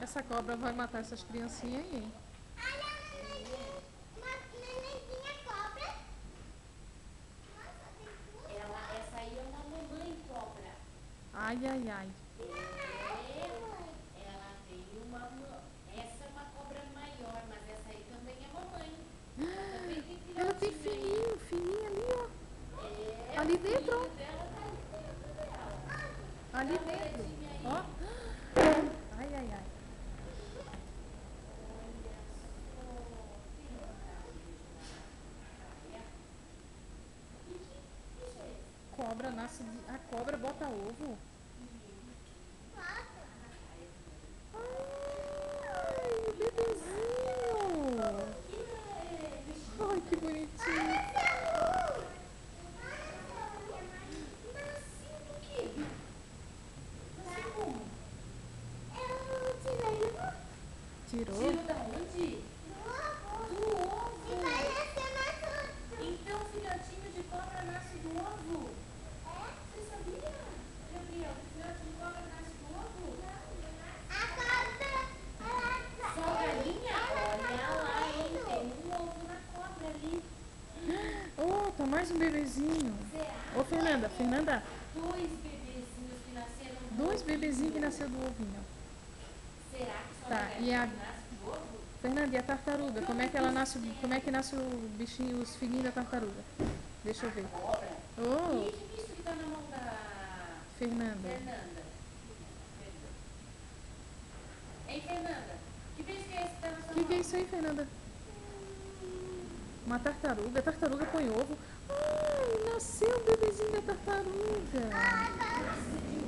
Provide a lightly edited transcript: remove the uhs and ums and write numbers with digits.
Essa cobra vai matar essas criancinhas aí. Olha a nenenzinha. Uma nenenzinha cobra. Nossa, tem duas. Essa aí é uma mamãe cobra. Ai, ai, ai. Ela tem essa é uma cobra maior, mas essa aí também é mamãe. Ela também tem Ela tem filhotinho aí. filhinho ali, ó. É, Ali o filhinho dentro, ó. dela tá ali dentro dela. Ali Dá uma dentro. olhadinha aí. Ó. Ai, ai, ai. Olha só. Tem vontade de praia? Que bicho é esse? Cobra nasce. A cobra bota ovo. Nossa. Ai, bebezinho. Ai, que bonitinho. Nasceu do quê? Nasceu como? Eu tirei Tirou? Tirou da onde? Do ovo. e vai nascer nosso. Então o filhotinho de cobra nasce do ovo? Você sabia, Gabriel, que o filhote de cobra nasce do ovo? A cobra, Só galinha? Olha lá, hein? Tem um ovo na cobra ali. Oh, tá mais um bebezinho. Será? Ô, Fernanda, Fernanda. Dois bebezinhos que nasceram do Dois ovinho. bebezinhos que nasceu do ovinho. Será que só Tá, a e galinha a- que nasce do ovo? Fernanda, e a tartaruga? Como é que ela nasce? Como é que nasce o bichinho, os filhinhos da tartaruga? Deixa eu ver. Cobra? Oh, E que bicho que tá na mão da Fernanda. Fernanda? Ei, Fernanda, que bicho que é esse que tá na sua O mão? que é isso aí, Fernanda? Uma tartaruga. A tartaruga põe ovo. Ai, nasceu o bebezinho da tartaruga. Nasce de